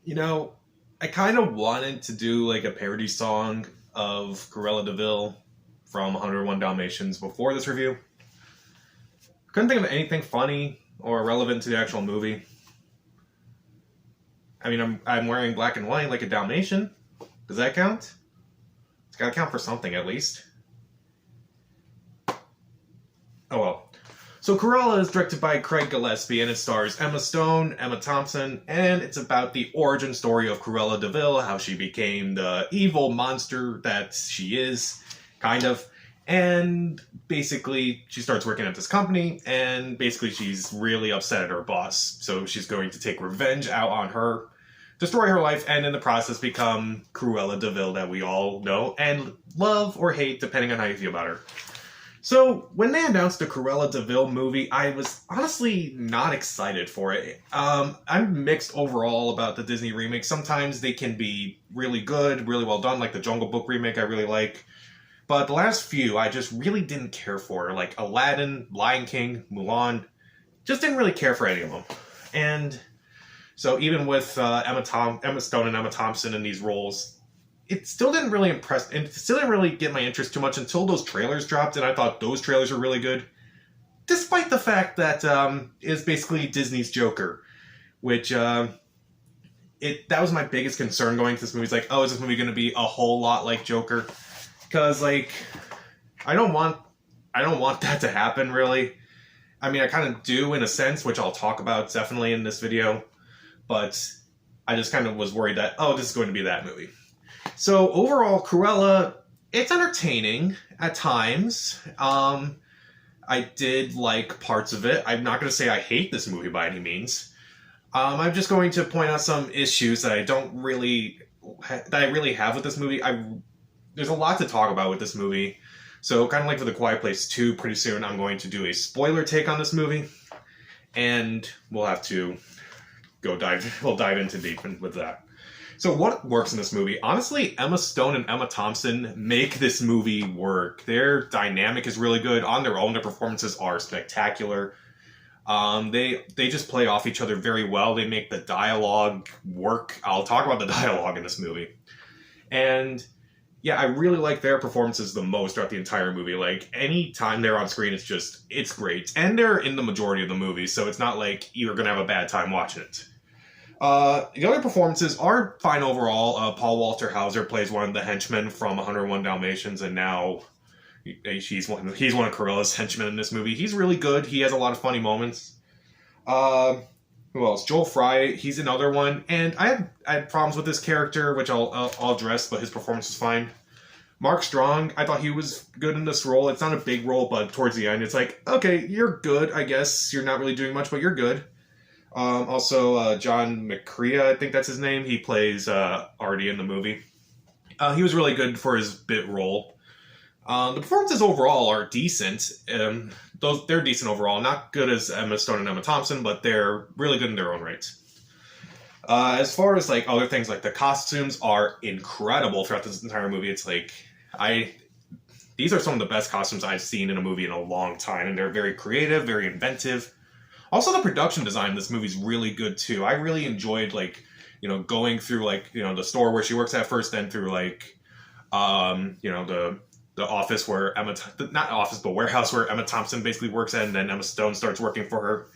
You know, I kind of wanted to do like a parody song of Cruella DeVille from 101 Dalmatians before this review. Couldn't think of anything funny or relevant to the actual movie. I mean, I'm wearing black and white like a Dalmatian. Does that count? It's gotta count for something at least. Oh well. So Cruella is directed by Craig Gillespie and it stars Emma Stone, Emma Thompson, and it's about the origin story of Cruella DeVille, how she became the evil monster that she is, kind of. And basically, she starts working at this company, and basically she's really upset at her boss. So she's going to take revenge out on her, destroy her life, and in the process become Cruella DeVille that we all know and love or hate, depending on how you feel about her. So, when they announced the Cruella DeVille movie, I was honestly not excited for it. I'm mixed overall about the Disney remakes. Sometimes they can be really good, really well done, like the Jungle Book remake I really like. But the last few, I just really didn't care for. Like Aladdin, Lion King, Mulan, just didn't really care for any of them. And so even with Emma Stone and Emma Thompson in these roles, it still didn't really impress, and it still didn't really get my interest too much until those trailers dropped, and I thought those trailers were really good. Despite the fact that it's basically Disney's Joker, which that was my biggest concern going to this movie. It's like, oh, is this movie going to be a whole lot like Joker? Because like, I don't want that to happen really. I mean, I kind of do in a sense, which I'll talk about definitely in this video, but I just kind of was worried that, oh, this is going to be that movie. So overall, Cruella, it's entertaining at times. I did like parts of it. I'm not going to say I hate this movie by any means. I'm just going to point out some issues that I really have with this movie. There's a lot to talk about with this movie. So kind of like for The Quiet Place 2, pretty soon I'm going to do a spoiler take on this movie. And we'll have to we'll dive into deep with that. So what works in this movie? Honestly, Emma Stone and Emma Thompson make this movie work. Their dynamic is really good. On their own, their performances are spectacular. They just play off each other very well. They make the dialogue work. I'll talk about the dialogue in this movie. And yeah, I really like their performances the most throughout the entire movie. Like, any time they're on screen, it's great. And they're in the majority of the movie, so it's not like you're going to have a bad time watching it. The other performances are fine overall. Paul Walter Hauser plays one of the henchmen from 101 Dalmatians, and now he's one of Cruella's henchmen in this movie. He's really good. He has a lot of funny moments. Who else? Joel Fry, he's another one. And I had problems with this character, which I'll address, but his performance was fine. Mark Strong, I thought he was good in this role. It's not a big role, but towards the end, it's like, okay, you're good, I guess. You're not really doing much, but you're good. Also, John McCrea, I think that's his name. He plays Artie in the movie. He was really good for his bit role. The performances overall are decent. They're decent overall. Not good as Emma Stone and Emma Thompson, but they're really good in their own right. As far as like other things, like the costumes are incredible throughout this entire movie. It's like these are some of the best costumes I've seen in a movie in a long time, and they're very creative, very inventive. Also, the production design in this movie is really good too. I really enjoyed going through the store where she works at first, then through the office where warehouse where Emma Thompson basically works at, and then Emma Stone starts working for her.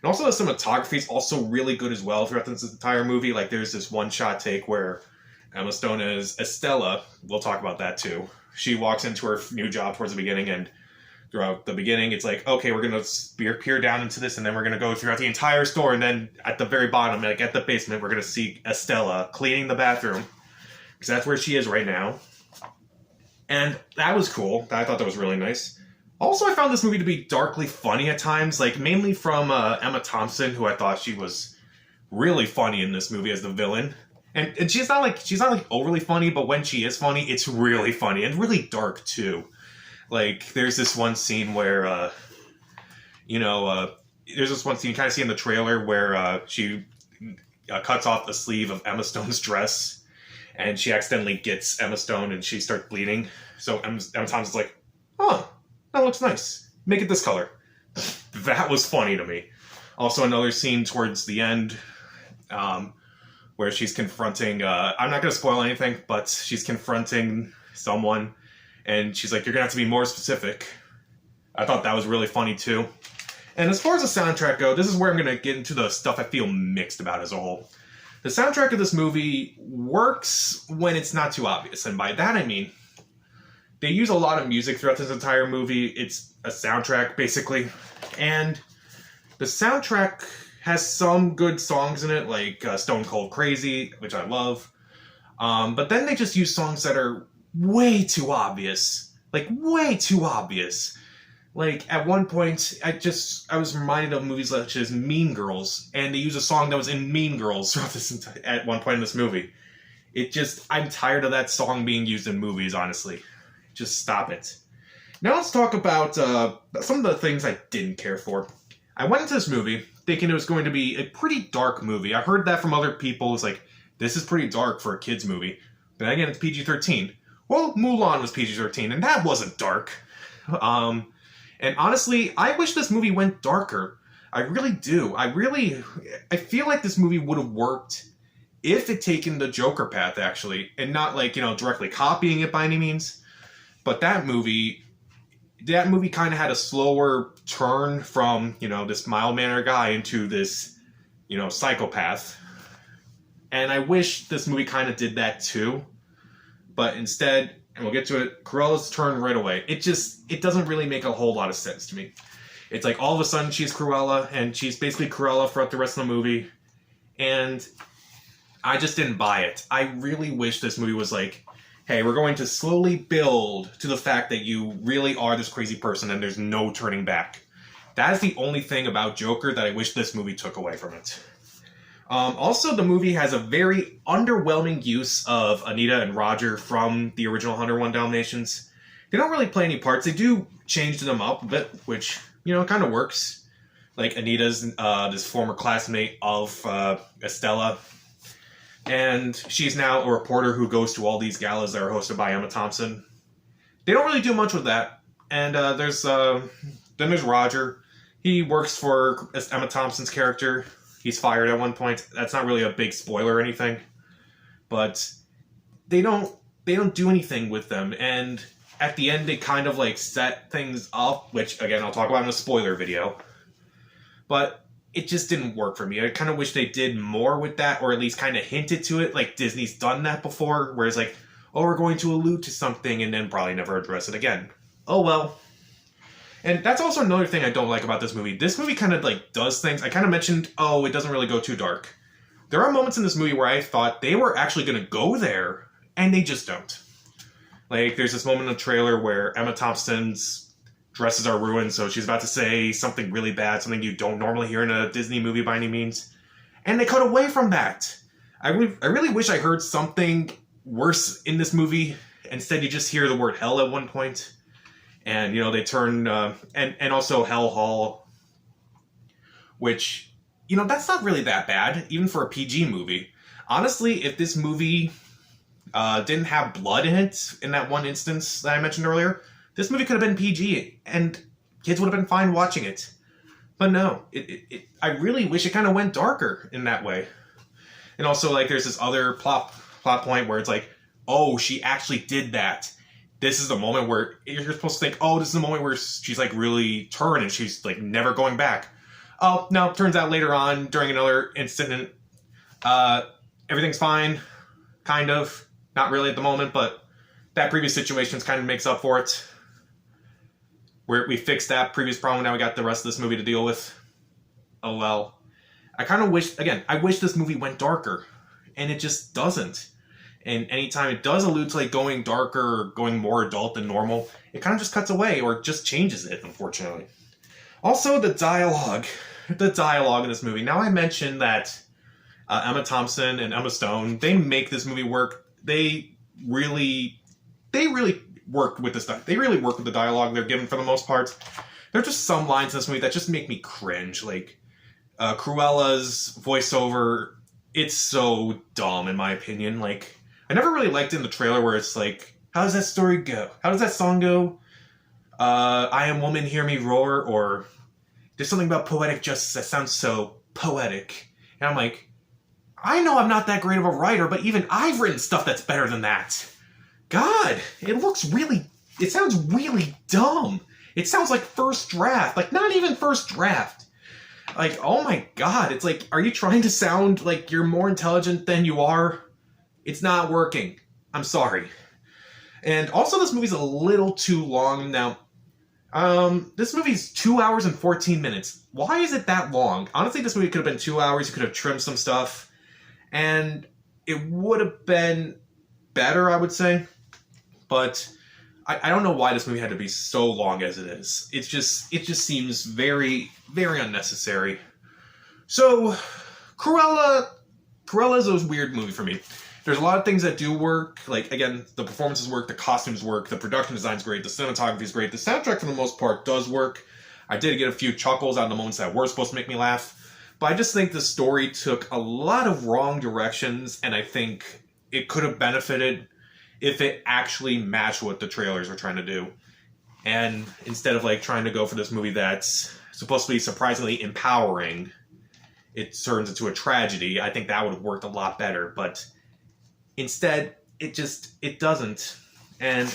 And also the cinematography is also really good as well throughout this entire movie. Like, there's this one-shot take where Emma Stone is Estella. We'll talk about that too. She walks into her new job towards the beginning, and throughout the beginning, it's like, okay, we're going to peer down into this, and then we're going to go throughout the entire store, and then at the very bottom, like at the basement, we're going to see Estella cleaning the bathroom, because that's where she is right now. And that was cool. I thought that was really nice. Also, I found this movie to be darkly funny at times, like mainly from Emma Thompson, who I thought she was really funny in this movie as the villain. And she's not overly funny, but when she is funny, it's really funny and really dark too. Like, there's this one scene where you kind of see in the trailer where she cuts off the sleeve of Emma Stone's dress, and she accidentally gets Emma Stone, and she starts bleeding. So Emma Thompson's like, "Oh, that looks nice. Make it this color." That was funny to me. Also, another scene towards the end where she's confronting, I'm not going to spoil anything, but she's confronting someone, and she's like, you're going to have to be more specific. I thought that was really funny, too. And as far as the soundtrack go, this is where I'm going to get into the stuff I feel mixed about as a whole. The soundtrack of this movie works when it's not too obvious, and by that I mean, they use a lot of music throughout this entire movie. It's a soundtrack, basically, and the soundtrack has some good songs in it, like Stone Cold Crazy, which I love. But then they just use songs that are way too obvious. Like, way too obvious. Like, at one point, I was reminded of movies such as Mean Girls, and they use a song that was in Mean Girls at one point in this movie. I'm tired of that song being used in movies, honestly. Just stop it. Now let's talk about some of the things I didn't care for. I went into this movie thinking it was going to be a pretty dark movie. I heard that from other people. It's like, this is pretty dark for a kid's movie. But again, it's PG-13. Well, Mulan was PG-13, and that wasn't dark. And honestly, I wish this movie went darker. I really do. I feel like this movie would have worked if it taken the Joker path, actually, and not, like, directly copying it by any means. But that movie kind of had a slower turn from, this mild-mannered guy into this, psychopath. And I wish this movie kind of did that too. But instead, and we'll get to it, Cruella's turn right away. It doesn't really make a whole lot of sense to me. It's like all of a sudden she's Cruella, and she's basically Cruella throughout the rest of the movie. And I just didn't buy it. I really wish this movie was like, hey, we're going to slowly build to the fact that you really are this crazy person and there's no turning back. That is the only thing about Joker that I wish this movie took away from it. Also, the movie has a very underwhelming use of Anita and Roger from the original 101 Dalmatians. They don't really play any parts. They do change them up a bit, which, kind of works. Like, Anita's this former classmate of Estella. And she's now a reporter who goes to all these galas that are hosted by Emma Thompson. They don't really do much with that. And then there's Roger. He works for Emma Thompson's character. He's fired at one point. That's not really a big spoiler or anything. But they don't do anything with them. And at the end, they kind of like set things up, which, again, I'll talk about in a spoiler video. But it just didn't work for me. I kind of wish they did more with that, or at least kind of hinted to it, like Disney's done that before, where it's like, oh, we're going to allude to something, and then probably never address it again. Oh, well. And that's also another thing I don't like about this movie. This movie kind of, like, does things. I kind of mentioned, oh, it doesn't really go too dark. There are moments in this movie where I thought they were actually going to go there, and they just don't. Like, there's this moment in the trailer where Emma Thompson's dresses are ruined, so she's about to say something really bad, something you don't normally hear in a Disney movie by any means. And they cut away from that. I really wish I heard something worse in this movie. Instead, you just hear the word hell at one point. And, they turn... and also Hell Hall. Which, that's not really that bad, even for a PG movie. Honestly, if this movie didn't have blood in it, in that one instance that I mentioned earlier, this movie could have been PG, and kids would have been fine watching it. But no, I really wish it kind of went darker in that way. And also, like, there's this other plot point where it's like, oh, she actually did that. This is the moment where you're supposed to think, oh, this is the moment where she's, like, really turned and she's, like, never going back. Oh, no, turns out later on, during another incident, everything's fine, kind of. Not really at the moment, but that previous situation kind of makes up for it. Where we fixed that previous problem, now we got the rest of this movie to deal with. Oh well. I kind of wish, again, I wish this movie went darker. And it just doesn't. And anytime it does allude to like going darker or going more adult than normal, it kind of just cuts away or just changes it, unfortunately. Also, the dialogue. The dialogue in this movie. Now I mentioned that Emma Thompson and Emma Stone, they make this movie work. They really worked with this stuff. They really work with the dialogue they're given for the most part. There are just some lines in this movie that just make me cringe. Like, Cruella's voiceover, it's so dumb in my opinion. Like, I never really liked it in the trailer where it's like, how does that story go? How does that song go? I am woman, hear me roar, or there's something about poetic justice that sounds so poetic. And I'm like, I know I'm not that great of a writer, but even I've written stuff that's better than that. God, it sounds really dumb. It sounds like first draft, like not even first draft. Like, oh my God, it's like, are you trying to sound like you're more intelligent than you are? It's not working. I'm sorry. And also, this movie's a little too long now. This movie's 2 hours and 14 minutes. Why is it that long? Honestly, this movie could have been 2 hours. You could have trimmed some stuff. And it would have been better, I would say. But I don't know why this movie had to be so long as it is. It just seems very, very unnecessary. So, Cruella is a weird movie for me. There's a lot of things that do work. Like, again, the performances work, the costumes work, the production design's great, the cinematography's great, the soundtrack for the most part does work. I did get a few chuckles out of the moments that were supposed to make me laugh. But I just think the story took a lot of wrong directions, and I think it could have benefited if it actually matched what the trailers were trying to do. And instead of like trying to go for this movie that's supposed to be surprisingly empowering, it turns into a tragedy. I think that would have worked a lot better, but instead, it doesn't. And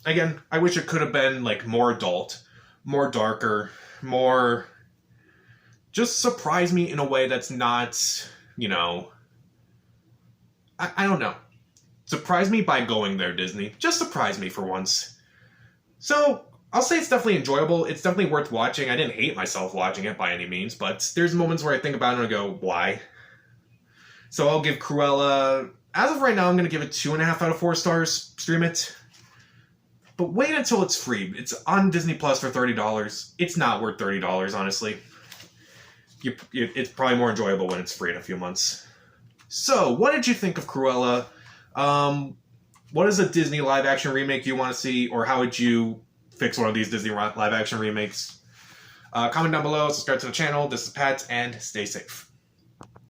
again, I wish it could have been like more adult, more darker, more just surprise me in a way that's not, I don't know. Surprise me by going there, Disney. Just surprise me for once. So, I'll say it's definitely enjoyable. It's definitely worth watching. I didn't hate myself watching it by any means, but there's moments where I think about it and I go, why? So I'll give Cruella, as of right now, I'm going to give it 2.5 out of 4 stars. Stream it. But wait until it's free. It's on Disney Plus for $30. It's not worth $30, honestly. It's probably more enjoyable when it's free in a few months. So, what did you think of Cruella? What is a Disney live-action remake you want to see, or how would you fix one of these Disney live-action remakes? Comment down below, subscribe to the channel. This is Pat, and stay safe.